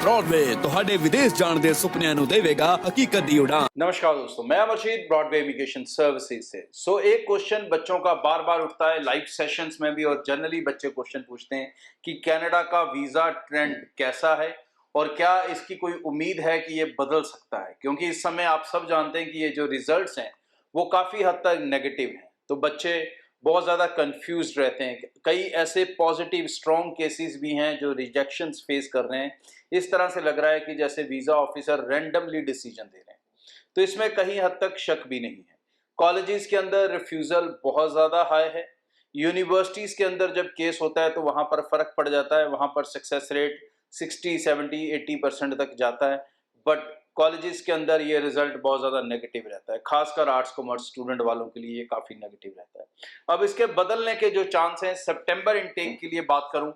Broadway ਤੁਹਾਡੇ ਵਿਦੇਸ਼ ਜਾਣ ਦੇ ਸੁਪਨਿਆਂ ਨੂੰ ਦੇਵੇਗਾ हकीकत दी उड़ान। नमस्कार दोस्तों, मैं मशीद ब्रॉडवे इमिग्रेशन सर्विसेज से। एक क्वेश्चन बच्चों का बार बार उठता है लाइव सेशंस में भी, और जनरली बच्चे क्वेश्चन पूछते हैं कि कनाडा का वीजा ट्रेंड कैसा है और क्या इसकी कोई उम्मीद है कि ये बदल सकता है, क्योंकि इस समय आप सब जानते हैं कि ये जो रिजल्ट्स हैं वो काफ़ी हद तक नेगेटिव हैं। तो बच्चे बहुत ज़्यादा कंफ्यूज रहते हैं। कई ऐसे पॉजिटिव स्ट्रॉन्ग केसेस भी हैं जो रिजेक्शंस फेस कर रहे हैं। इस तरह से लग रहा है कि जैसे वीज़ा ऑफिसर रैंडमली डिसीजन दे रहे हैं। तो इसमें कहीं हद तक शक भी नहीं है। कॉलेजेस के अंदर रिफ्यूज़ल बहुत ज़्यादा हाई है। यूनिवर्सिटीज़ के अंदर जब केस होता है तो वहाँ पर फ़र्क पड़ जाता है, वहाँ पर सक्सेस रेट 60, 70, 80% तक जाता है। बट कॉलेजेस के अंदर ये रिजल्ट बहुत ज़्यादा नेगेटिव रहता है, खासकर आर्ट्स कॉमर्स स्टूडेंट वालों के लिए ये काफ़ी नेगेटिव रहता है। अब इसके बदलने के जो चांस हैं, सितंबर इनटेक के लिए बात करूं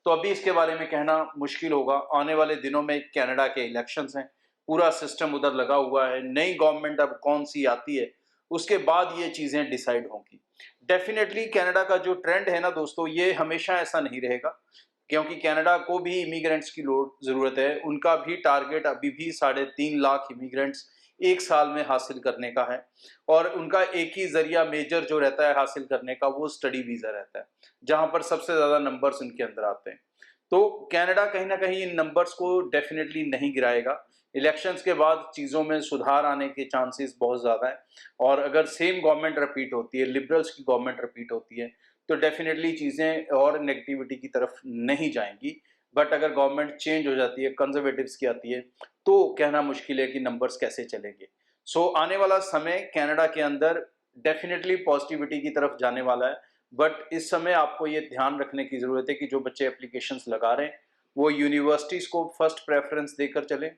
तो अभी इसके बारे में कहना मुश्किल होगा। आने वाले दिनों में कनाडा के इलेक्शंस हैं, पूरा सिस्टम उधर लगा हुआ है, नई गवर्नमेंट अब कौन सी आती है उसके बाद ये चीज़ें डिसाइड होंगी। डेफिनेटली कनाडा का जो ट्रेंड है ना दोस्तों, ये हमेशा ऐसा नहीं रहेगा, क्योंकि कनाडा को भी इमिग्रेंट्स की ज़रूरत है। उनका भी टारगेट अभी भी 3.5 लाख इमिग्रेंट्स एक साल में हासिल करने का है, और उनका एक ही जरिया मेजर जो रहता है हासिल करने का, वो स्टडी वीज़ा रहता है, जहां पर सबसे ज़्यादा नंबर्स उनके अंदर आते हैं। तो कनाडा कहीं ना कहीं इन नंबर्स को डेफिनेटली नहीं गिराएगा। इलेक्शंस के बाद चीज़ों में सुधार आने के चांसेस बहुत ज़्यादा है, और अगर सेम गवर्नमेंट रिपीट होती है, लिबरल्स की गवर्नमेंट रिपीट होती है, तो डेफिनेटली चीज़ें और नेगेटिविटी की तरफ नहीं जाएंगी। बट अगर गवर्नमेंट चेंज हो जाती है, कंजर्वेटिव्स की आती है, तो कहना मुश्किल है कि नंबर्स कैसे चलेंगे। आने वाला समय कनाडा के अंदर डेफिनेटली पॉजिटिविटी की तरफ जाने वाला है। बट इस समय आपको ये ध्यान रखने की ज़रूरत है कि जो बच्चे एप्लीकेशंस लगा रहे हैं वो यूनिवर्सिटीज़ को फर्स्ट प्रेफरेंस देकर चलें।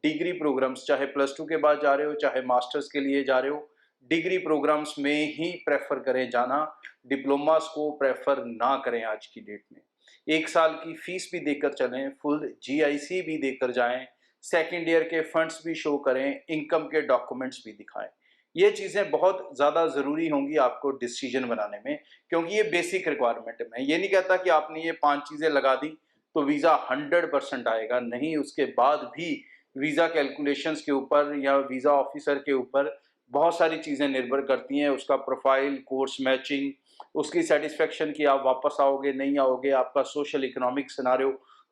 डिग्री प्रोग्राम्स, चाहे +2 के बाद जा रहे हो, चाहे मास्टर्स के लिए जा रहे हो, डिग्री प्रोग्राम्स में ही प्रेफर करें जाना। डिप्लोमास को प्रेफर ना करें आज की डेट में। 1 साल की फीस भी देकर चलें, फुल जीआईसी भी देकर जाएं, सेकेंड ईयर के फंड्स भी शो करें, इनकम के डॉक्यूमेंट्स भी दिखाएं। ये चीज़ें बहुत ज़्यादा ज़रूरी होंगी आपको डिसीजन बनाने में, क्योंकि ये बेसिक रिक्वायरमेंट है। मैं ये नहीं कहता कि आपने ये 5 चीज़ें लगा दी तो वीज़ा 100% आएगा, नहीं। उसके बाद भी वीज़ा कैलकुलेशंस के ऊपर या वीज़ा ऑफिसर के ऊपर बहुत सारी चीज़ें निर्भर करती हैं। उसका प्रोफाइल, कोर्स मैचिंग, उसकी सेटिस्फेक्शन कि आप वापस आओगे नहीं आओगे, आपका सोशल इकोनॉमिक सिनारियो,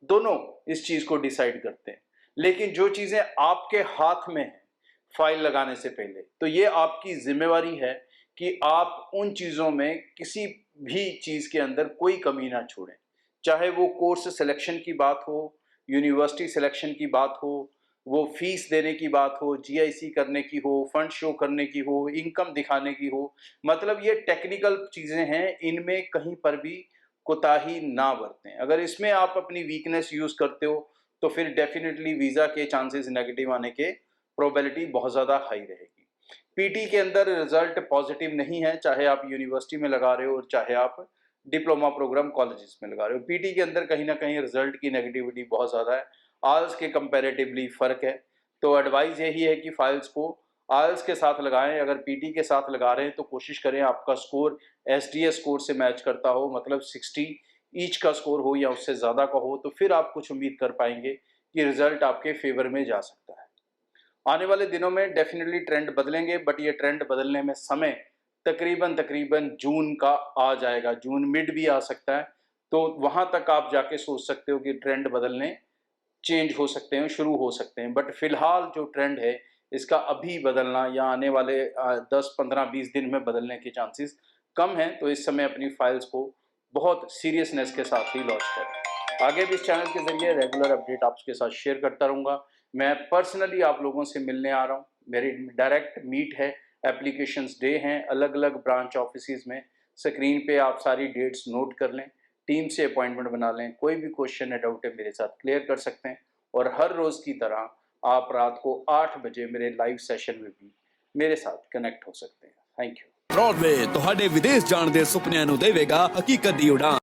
दोनों इस चीज़ को डिसाइड करते हैं। लेकिन जो चीज़ें आपके हाथ में हैं फाइल लगाने से पहले, तो ये आपकी जिम्मेवारी है कि आप उन चीज़ों में किसी भी चीज़ के अंदर कोई कमी ना छोड़ें। चाहे वो कोर्स सिलेक्शन की बात हो, यूनिवर्सिटी सिलेक्शन की बात हो, वो फीस देने की बात हो, जीआईसी करने की हो, फंड शो करने की हो, इनकम दिखाने की हो, मतलब ये टेक्निकल चीज़ें हैं, इनमें कहीं पर भी कोताही ना बरतें। अगर इसमें आप अपनी वीकनेस यूज़ करते हो तो फिर डेफिनेटली वीज़ा के चांसेस नेगेटिव आने के प्रोबेबिलिटी बहुत ज़्यादा हाई रहेगी। पीटी के अंदर रिजल्ट पॉजिटिव नहीं है, चाहे आप यूनिवर्सिटी में लगा रहे हो और चाहे आप डिप्लोमा प्रोग्राम कॉलेजेस में लगा रहे हो। पीटी के अंदर कहीं ना कहीं रिजल्ट की नेगेटिविटी बहुत ज़्यादा है, आल्स के कंपैरेटिवली फ़र्क है। तो एडवाइस यही है कि फाइल्स को आल्स के साथ लगाएं। अगर पीटी के साथ लगा रहे हैं तो कोशिश करें आपका स्कोर एसडीएस स्कोर से मैच करता हो, मतलब 60 ईच का स्कोर हो या उससे ज़्यादा का हो, तो फिर आप कुछ उम्मीद कर पाएंगे कि रिजल्ट आपके फेवर में जा सकता है। आने वाले दिनों में डेफिनेटली ट्रेंड बदलेंगे, बट ये ट्रेंड बदलने में समय तकरीबन जून का आ जाएगा, जून मिड भी आ सकता है। तो वहाँ तक आप जाके सोच सकते हो कि ट्रेंड बदलने चेंज हो सकते हैं, शुरू हो सकते हैं। बट फिलहाल जो ट्रेंड है इसका अभी बदलना या आने वाले 10, 15, 20 दिन में बदलने के चांसेस कम हैं। तो इस समय अपनी फाइल्स को बहुत सीरियसनेस के साथ ही लॉन्च करें। आगे भी इस चैनल के जरिए रेगुलर अपडेट आपके साथ शेयर करता रहूँगा। मैं पर्सनली आप लोगों से मिलने आ रहा हूँ, मेरी डायरेक्ट मीट है, एप्लीकेशंस डे हैं अलग अलग ब्रांच ऑफिस में। स्क्रीन पे आप सारी डेट्स नोट कर लें, टीम से अपॉइंटमेंट बना लें, कोई भी क्वेश्चन या डाउट है मेरे साथ क्लियर कर सकते हैं। और हर रोज़ की तरह आप रात को 8 बजे मेरे लाइव सेशन में भी मेरे साथ कनेक्ट हो सकते हैं। Thank you. ब्रॉडवे ਤੁਹਾਡੇ ਵਿਦੇਸ਼ ਜਾਣ ਦੇ ਸੁਪਨਿਆਂ ਨੂੰ ਦੇਵੇਗਾ हकीकत दी उड़ान।